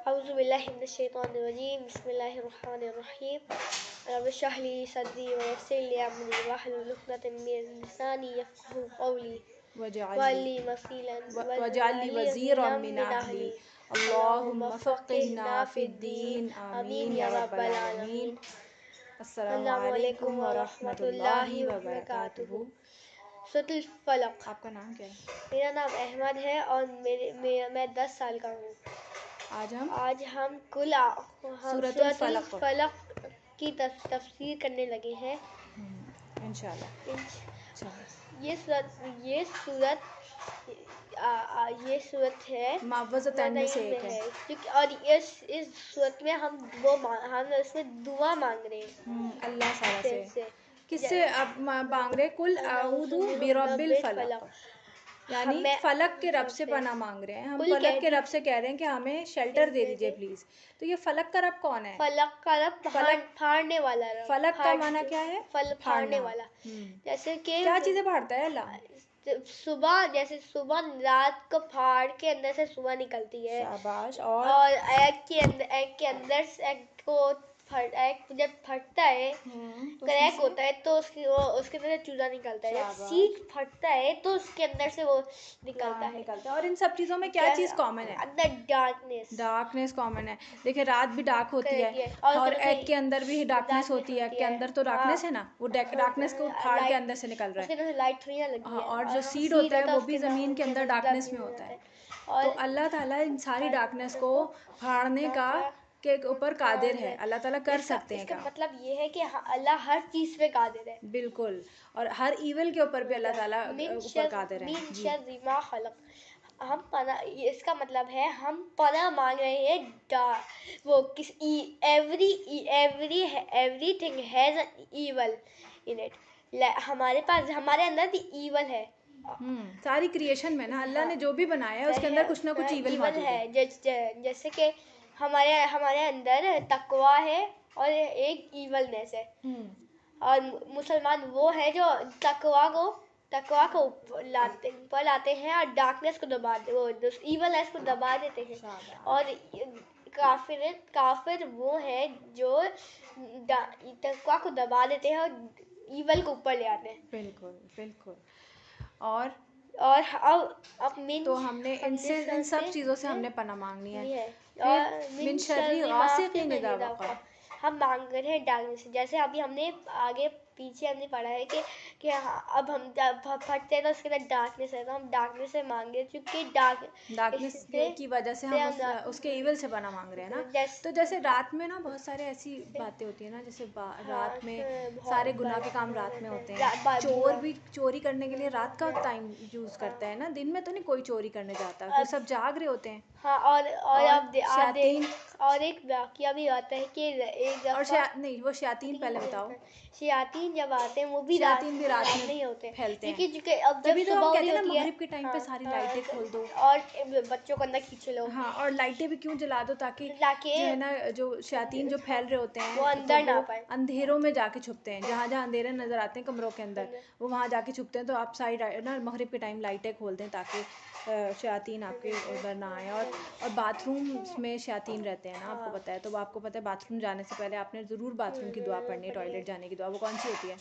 औज़ु बिल्लाहि मिनश शैतानिर रजीम बिस्मिल्लाहिर रहमानिर रहीम रब्बि इश्रह ली सदरी व यस्सिर ली अमरी वहलुल उक़दतम मिन लिसानी यफ़क़हू क़ौली वजअलनी वज़ीरम मिन मिन अहली अहली अल्लाहुम्मा फ़क़्क़िहना फ़िद्दीन आमीन या रब्बल आलमीन। अस्सलामु अलैकुम व रहमतुल्लाहि व बरकातुहू। सूरतुल फलक। आपका नाम क्या है? मेरा नाम अहमद है और मैं 10 साल का हूँ। आज हम सूरतुल फलक की तफसीर करने लगे हैं इंशाअल्लाह। ये सूरत है मुअव्वज़तैन में से एक है। और इस सूरत में हम इसमें दुआ मांग रहे हैं अल्लाह ताला से। किससे अब मांग रहे? कुल अऊज़ु बिरब्बिल फलक, यानी फलक के रब से पनाह मांग रहे हैं हम। फलक के रब से कह रहे हैं कि हमें शेल्टर दे दीजिए प्लीज। तो ये फलक का रब कौन है? फलक का रब फाड़ने वाला रब। फलक का माना क्या है? फाड़ने वाला। जैसे कि क्या चीजें फाड़ता है अल्लाह? सुबह रात को फाड़ के अंदर से सुबह निकलती है। शाबाश। और एग के अंदर एग जब फटता है, क्रैक होता है तो उसके अंदर से चूजा निकलता है। जब सीड फटता है तो उसके अंदर से वो निकलता है। और इन सब चीजों में क्या चीज कॉमन है? अंदर डार्कनेस कॉमन है। देखिए रात भी डार्क होती है और एग के अंदर भी डार्कनेस होती है। एग के अंदर तो डार्कनेस है ना, वो डार्कनेस को फाड़ के अंदर से निकल रहा है। लाइट थोड़ी ना लगी है। और जो सीड होता है वो भी जमीन के अंदर डार्कनेस में होता है। तो अल्लाह ताला इन सारी डार्कनेस को फाड़ने का के ऊपर कादिर है। अल्लाह ताला कर सकते हैं। इसका मतलब ये है कि अल्लाह हर चीज पे कादिर है। बिल्कुल। और हर ईवल के ऊपर भी अल्लाह ताला ऊपर कादिर है। हम पना, इसका मतलब है हम पनाह मांग रहे हैं वो किस everything has an evil in it. हमारे अंदर भी ईवल है। सारी क्रिएशन में ना अल्लाह ने जो भी बनाया है उसके अंदर कुछ ना कुछ ईवल मौजूद है। जैसे कि हमारे अंदर तकवा है और एक ईवलनेस है। और मुसलमान वो है जो तकवा को ऊपर लाते हैं और डार्कनेस को दबा वो ईवलनेस को दबा देते हैं। और काफिर वो है जो तकवा को दबा देते हैं और ईवल को ऊपर ले आते हैं। बिल्कुल। और अब तो हमने इन सब चीज़ों से हमने पनाह मांगनी है। फिर मिन शर्रि गासिकिन इज़ा वक़ब, हम मांग रहे हैं डार्कनेस। जैसे अभी हमने पीछे पढ़ा है कि अब हम जब फटते हैं तो उसके अंदर डार्कनेस है, तो हम डार्कनेस से मांगे क्योंकि डार्कनेस की वजह से हम उसके ईवल से पनाह मांग रहे हैं ना। तो जैसे रात में ना बहुत सारे ऐसी बातें होती है ना, जैसे रात में सारे गुनाह के काम रात में होते हैं। चोर भी चोरी करने के लिए रात का टाइम यूज़ करता है ना, दिन में तो नहीं कोई चोरी करने जाता, फिर सब जाग रहे होते हैं। हाँ, और एक वाक़या भी आता है कि नहीं वो शयातीन पहले बताओ। शयातीन जब आते हैं वो भी रात में नहीं होते फैलते हैं। क्योंकि अब जब सुबह होती है मगरिब के टाइम पे सारी लाइटें खोल दो और बच्चों को अंदर खींच लो। हाँ, और लाइटें भी क्यों जला दो ताकि जो है ना जो शयातीन जो फैल रहे होते हैं वो अंदर ना पाए, अंधेरों में जाके छुपते हैं। जहाँ अंधेरे नजर आते हैं कमरों के अंदर, वो वहाँ जाके छुपते हैं। तो आप सारी ना मगरिब के टाइम लाइटें खोल दें ताकि शयातीन आपके उधर ना आए। और बाथरूम में शयातीन रहते हैं ना, आपको पता है। तो आपको पता है बाथरूम जाने से पहले आपने ज़रूर बाथरूम की दुआ पढ़नी है, टॉयलेट जाने की दुआ। वो कौन सी होती है?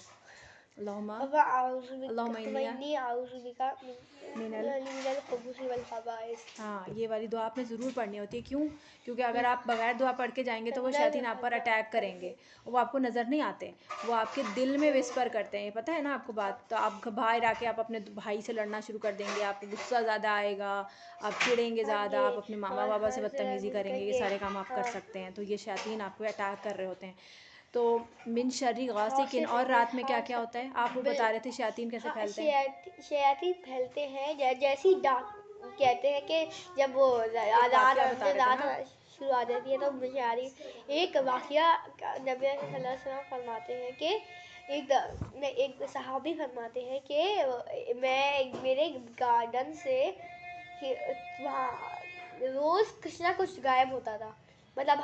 हाँ, ये वाली दुआ आपने ज़रूर पढ़नी होती है। क्यों? क्योंकि अगर आप बगैर दुआ पढ़ के जाएंगे तो वो शैतान आप पर अटैक करेंगे। वो आपको नज़र नहीं आते, वो आपके दिल में विस्पर करते हैं। पता है ना आपको बात? तो आप बाहर आके आप अपने भाई से लड़ना शुरू कर देंगे, आपको गुस्सा ज़्यादा आएगा, आप चिढ़ेंगे ज़्यादा, आप अपने मामा बाबा से बदतमीज़ी करेंगे। ये सारे काम आप कर सकते हैं। तो ये शैतान आपको अटैक कर रहे होते हैं। तो मिन शर्रि गासिकिन। और रात में क्या क्या होता है आप वो बता रहे थे? शैतान कैसे फैलते हैं? शैतान फैलते हैं जैसी डाक कहते हैं कि जब वो रात शुरू आ जाती है तो एक वाक़या नबी सल्लल्लाहु अलैहि वसल्लम फरमाते हैं कि एक सहाबी फरमाते हैं कि मेरे गार्डन से वहाँ रोज़ कुछ ना कुछ गायब होता था। मतलब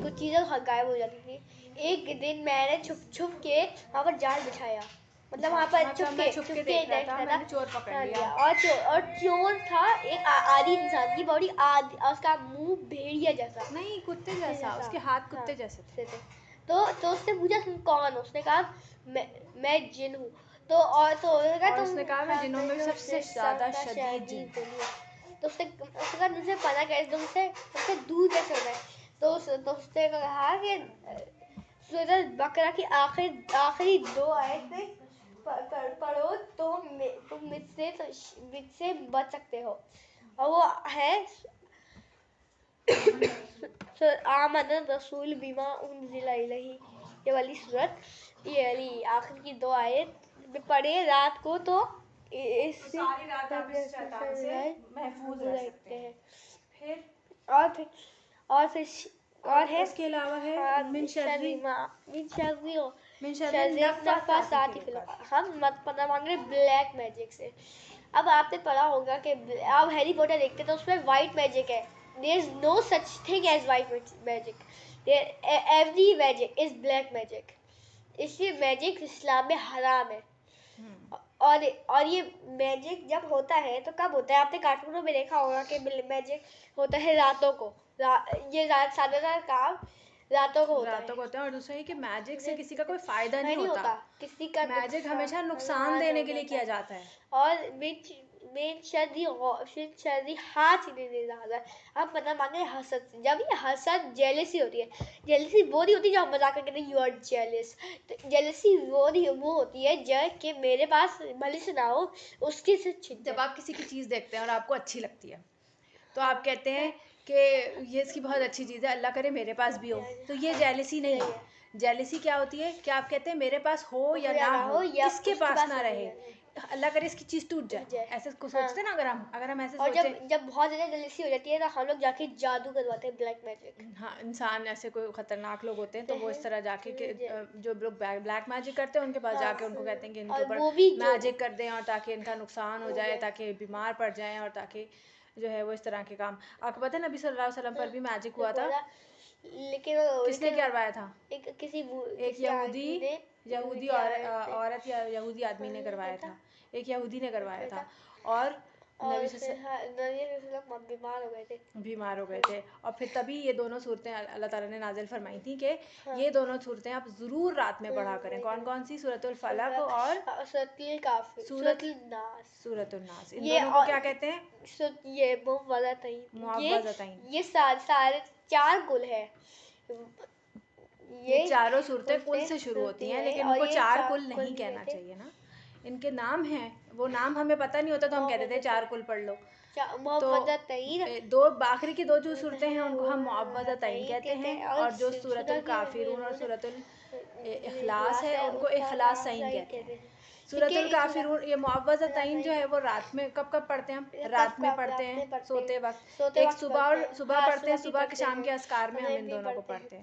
कुछ चीज़ें गायब हो जाती थी। एक दिन मैंने छुप के वहाँ पर जाल बिछाया, मतलब वहाँ पर मतलब मैं छुप के देख रहा था, मैंने चोर पकड़ हाँ लिया। और चोर था एक आदि इंसान की बॉडी, आदि, और उसका मुंह भेड़िया जैसा, नहीं, कुत्ते जैसा, उसके हाथ कुत्ते जैसे थे। तो उसने पूछा तुम कौन हो, उसने कहा मैं जिन हूँ। तो उसने कहा उसने कहा मैं जिन्हों में सबसे ज़्यादा शदीद जिन। तो उसने कहा तुमसे पता कैसे, तुमसे दूर कैसे होना है। तो उसने कहा कि सूरत बकरा की आखिरी 2 आयतें पढ़ो तो तुम मुझसे बच सकते हो, और वो है आमन रसूल बिमा उनजिला इलैहि, ये वाली सूरत, ये वाली आखिर की 2 आयत में पढ़े रात को तो इससे सारी रात आप इस शैतान से महफूज रह सकते हैं। फिर और है उसके अलावा है मिन शर्री नफ़्फ़ासाति फ़िल उक़द। हम मत पता मांग रहे ब्लैक मैजिक से। अब आपने पढ़ा होगा कि आप हैरी पॉटर देखते तो उसमें वाइट मैजिक है। There is no such thing as white magic, every magic is black magic. इसलिए मैजिक इस्लाम में हराम है। और ये मैजिक जब होता है तो कब होता है, आपने कार्टूनों में देखा होगा कि मैजिक होता है रातों को, ये ज्यादातर काम रातों को होता है। और दूसरा ये कि मैजिक से किसी का कोई फायदा नहीं होता, किसी का मैजिक हमेशा नुकसान देने के लिए किया जाता है। और मेन शर्री हाथ नहीं ज्यादा। अब पता मांगे हसद से, जब ये हसद जेलसी होती है, जेलसी वो नहीं होती जो हम मजाक करके यू आर जेलस, तो जेलसी वो होती है जब कि मेरे पास भले से ना हो उसकी से जब आप किसी की चीज़ देखते हैं और आपको अच्छी लगती है तो आप कहते हैं कि ये इसकी बहुत अच्छी चीज़ है, अल्लाह करे मेरे पास भी हो, तो ये जेलसी नहीं है। जेलसी क्या होती है कि आप कहते हैं मेरे पास हो या ना हो, इसके पास ना रहे, अल्लाह करे इसकी चीज़ टूट जाए, ऐसे सोचते हैं ना। अगर हम ऐसे और सोचें, जब बहुत ज़्यादा जेलसी हो जाती है तो हम लोग जाके जादू करवाते हैं, ब्लैक मैजिक। हाँ, इंसान ऐसे कोई खतरनाक लोग होते हैं तो वो इस तरह जाके जो लोग ब्लैक मैजिक करते हैं उनके पास जाके उनको कहते हैं कि इनके ऊपर मैजिक कर दें और ताकि इनका नुकसान हो जाए, ताकि बीमार पड़ जाएं, और ताकि जो है वो इस तरह के काम। आपको पता है नबी सल्लल्लाहु अलैहि वसल्लम पर भी मैजिक हुआ था, लेकिन किसने करवाया था? एक यहूदी औरत या यहूदी आदमी ने करवाया था, एक यहूदी ने करवाया था, और नबी बीमार हो गए थे। और फिर तभी ये दोनों सूरतें अल्लाह ताला ने नाजिल फरमाई थी कि ये दोनों सूरतें आप ज़रूर रात में पढ़ा करें। कौन कौन सी? सूरतुल फलक और सूरतुल नास। इन दोनों को क्या कहते हैं? ये मुअव्वज़तैन, ये सारे 4 कुल है। ये चारों सूरतें कुल से शुरू होती हैं, लेकिन इनको 4 कुल नहीं कहना चाहिए ना, इनके नाम हैं, वो नाम हमें पता नहीं होता तो हम कहते थे 4 कुल पढ़ लो। तो दो आखिरी की 2 जो सूरतें हैं उनको हम मुअव्वज़तैन कहते हैं, और जो सूरतुल काफिरून और सूरतुल इखलास है उनको इखलासैन कहते हैं। सूरतुल काफिरून, ये मुअव्वज़तैन जो है वो रात में कब पढ़ते हैं हम? रात में पढ़ते हैं सोते वक्त। एक सुबह पढ़ते हैं, सुबह के शाम के अस्कार में हम इन दोनों को पढ़ते हैं।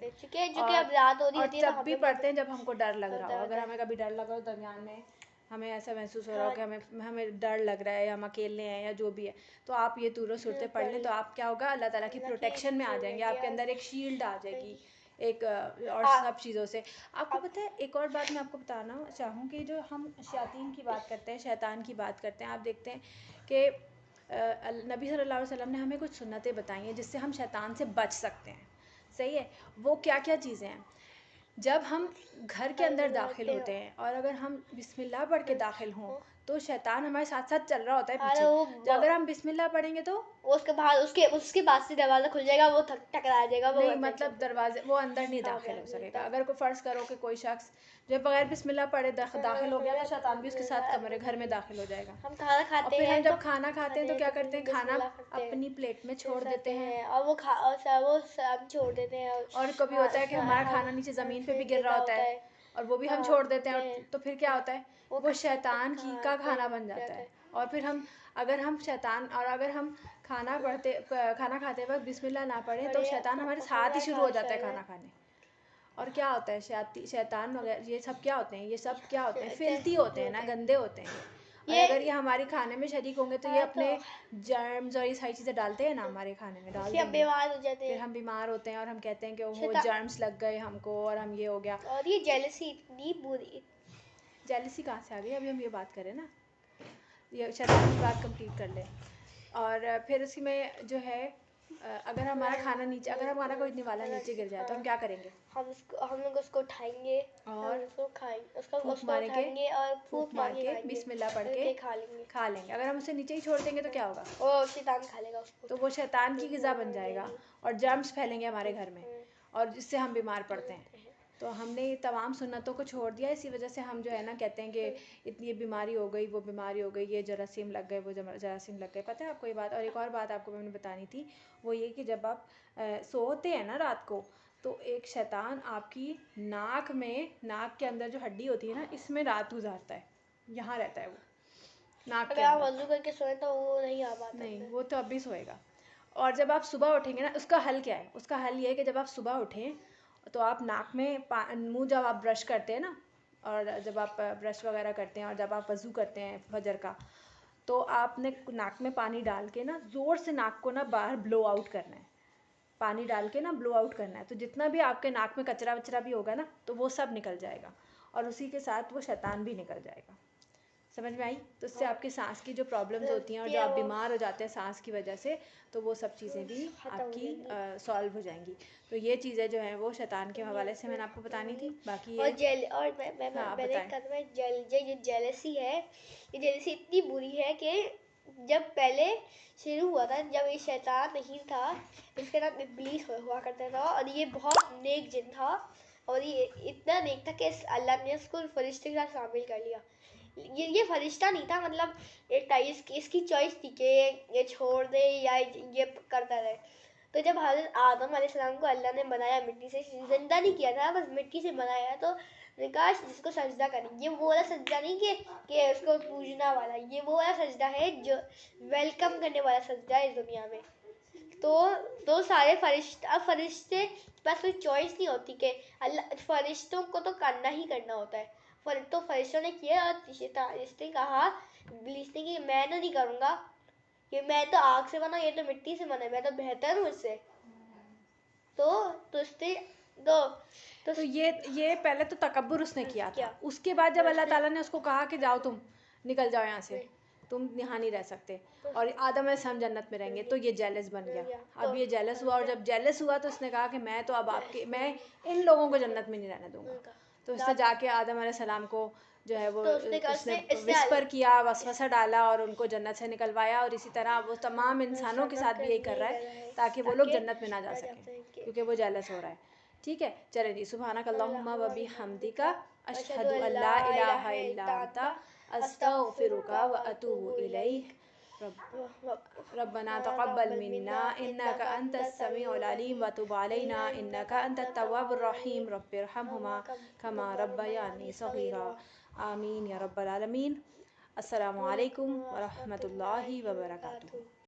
और जब भी पढ़ते हैं जब हमको डर लग रहा हो, अगर हमें कभी डर लगा हो दरमियान में, हमें ऐसा महसूस हो रहा हो कि हमें डर लग रहा है या हम अकेले हैं या जो भी है, तो आप ये दोनों सूरतें पढ़ लें तो आप क्या होगा, अल्लाह ताला की प्रोटेक्शन में आ जाएंगे, आपके अंदर एक शील्ड आ जाएगी एक, और सब चीज़ों से। आपको पता है एक और बात मैं आपको बताना चाहूँगी, जो हम शैतान की बात करते हैं, आप देखते हैं कि नबी सल्लल्लाहु अलैहि वसल्लम ने हमें कुछ सुन्नतें बताई हैं जिससे हम शैतान से बच सकते हैं। सही है, वो क्या क्या चीज़ें हैं? जब हम घर के अंदर दाखिल होते हैं और अगर हम बिस्मिल्लाह पढ़ के दाखिल हों तो शैतान हमारे साथ साथ चल रहा होता है पीछे। जब अगर हम बिस्मिल्लाह पढ़ेंगे तो उसके बाद से दरवाज़ा खुल जाएगा, वो टकरा जाएगा, नहीं, मतलब दरवाजे वो अंदर नहीं दाखिल हो सकेगा। अगर कोई फ़र्ज़ करो कि कोई शख्स जो बगैर बिस्मिल्लाह पढ़े दाखिल हो गया तो शैतान भी उसके साथ घर में दाखिल हो जाएगा। हम खाना खाते और फिर हैं हम जब खाना खाते हैं तो क्या करते हैं, खाना अपनी प्लेट में छोड़ देते हैं, और वो सब छोड़ देते हैं, और कभी होता है कि हमारा खाना नीचे ज़मीन पे भी गिर रहा होता है और वो भी हम छोड़ देते हैं, और तो फिर क्या होता है, वो शैतान का खाना बन जाता है। और फिर अगर हम खाना खाते वक्त बिस्मिल्लाह ना पढ़ें तो शैतान हमारे साथ ही शुरू हो जाता है खाना खाने। और क्या होता है, शैतान वगैरह ये सब क्या होते हैं, फिल्थी होते हैं ना, गंदे होते हैं। और अगर ये हमारे खाने में शरीक होंगे तो ये अपने जर्म्स और ये सारी चीज़ें डालते हैं ना, हमारे खाने में डाल देंगे, फिर हम बीमार होते हैं और हम कहते हैं कि वो जर्म्स लग गए हमको और हम ये हो गया। और ये जेलसी इतनी बुरी जेलसी कहाँ से आ गई? अभी हम ये बात करें ना, ये शैतान की बात कंप्लीट कर लें। और फिर उसी में जो है अगर हमारा खाना नीचे, अगर हमारा कोई निवाला नीचे गिर जाए तो हम क्या करेंगे? हम लोग उसको उठाएंगे और उसको खाएंगे, उसको फूंक मार के, उठाएंगे और फूंक मार के खाएंगे, बिस्मिल्लाह पढ़ करके के खा लेंगे। खा लेंगे। अगर हम उसे नीचे ही छोड़ देंगे तो क्या होगा? वो शैतान खा लेगा उसको। तो वो शैतान की ग़िज़ा बन जाएगा और जर्म्स फैलेंगे हमारे घर में और जिससे हम बीमार पड़ते हैं। तो हमने ये तमाम सुन्नतों को छोड़ दिया, इसी वजह से हम जो है ना कहते हैं कि इतनी ये बीमारी हो गई, वो बीमारी हो गई, ये जरासीम लग गए, वो जरासीम लग गए। पता है आपको ये बात? और एक और बात आपको मैंने बतानी थी, वो ये कि जब आप सोते हैं ना रात को, तो एक शैतान आपकी नाक में, नाक के अंदर जो हड्डी होती है ना, इसमें रात गुजारता है, यहाँ रहता है वो नाक के अगर आप अंदर। वजू करके सोए तो वो नहीं आ पाता। नहीं, वो तो अभी सोएगा। और जब आप सुबह उठेंगे ना, उसका हल क्या है? उसका हल ये है कि जब आप सुबह उठें तो आप नाक में मुंह, जब आप ब्रश करते हैं ना, और जब आप ब्रश वगैरह करते हैं और जब आप वज़ू करते हैं फजर का, तो आपने नाक में पानी डाल के ना ज़ोर से नाक को ना बाहर ब्लो आउट करना है। पानी डाल के ना ब्लो आउट करना है, तो जितना भी आपके नाक में कचरा वचरा भी होगा ना, तो वो सब निकल जाएगा और उसी के साथ वो शैतान भी निकल जाएगा। समझ में आई? तो इससे आपकी सांस की जो प्रॉब्लम्स होती हैं और जो आप बीमार हो जाते हैं सांस की वजह से, तो वो सब चीज़ें भी आपकी सॉल्व हो जाएंगी। तो ये चीज़ें जो हैं वो शैतान के हवाले से मैंने आपको बतानी थी। बाकी ये और हाँ, मैंने बताएं। कहा था ये जेलसी है, ये जेलसी इतनी बुरी है कि जब पहले शुरू हुआ था, जब ये शैतान नहीं था, इसका नाम इब्लीस हुआ करता था और ये बहुत नेक जिन था और ये इतना नेक था कि अल्लाह ने उसको फरिश्ते के साथ शामिल कर लिया। ये फरिश्ता नहीं था, मतलब इसकी चॉइस थी कि ये छोड़ दे या ये करता रहे। तो जब हज़रत आदम अलैहिस्सलाम को अल्लाह ने बनाया मिट्टी से, जिंदा नहीं किया था, बस मिट्टी से बनाया, तो काश जिसको सजदा करें, ये वो वाला सजदा नहीं कि उसको पूजना वाला, ये वो वाला सजदा है जो वेलकम करने वाला सजदा है इस दुनिया में। तो सारे फरिश्ते बस कोई चॉइस नहीं होती कि अल्लाह, फरिश्तों को तो करना ही करना होता है। तो फरिश्तों ने किया और इसने कहा, इब्लीस ने, कि मैं तो नहीं करूँगा, कि मैं तो आग से बना, ये तो मिट्टी से बना है, मैं तो बेहतर हूँ इससे। तो इसने तो ये पहले तो तकब्बुर उसने किया था। उसके बाद जब अल्लाह ताला ने उसको कहा कि जाओ तुम निकल जाओ यहाँ से, तुम यहाँ नहीं रह सकते और आदम अलैहिस्सलाम जन्नत में रहेंगे, तो ये जेलस बन गया। अब ये जेलस हुआ और जब जेलस हुआ तो उसने कहा कि मैं तो अब मैं इन लोगों को जन्नत में नहीं रहने दूंगा। तो उसने जाके आदम अलैहिस्सलाम को जो है वो उसने विस्पर किया, वसवसा डाला और उनको जन्नत से निकलवाया। और इसी तरह वो तमाम इंसानों के साथ भी यही कर रहा है ताकि वो लोग जन्नत में ना जा सकें, क्योंकि वो जेलस हो रहा है। ठीक है, चलें जी। सुबहानक अल्लाहुम्मा व बिहम्दिका अशहदु अल्ला इलाहा इल्ला अंता अस्तगफिरुका व अतूबु इलैक। रब्बना तक़ब्बल मिन्ना इन्नका अंतस समीउल अलीम व तुब अलैना इन्नका अंतत तव्वाबुर रहीम। रब्बिरहमहुमा कमा रब्बयानी सगीरा। आमीन या रब्बल आलमीन। अस्सलामु अलैकुम व रहमतुल्लाहि व बरकातुहू।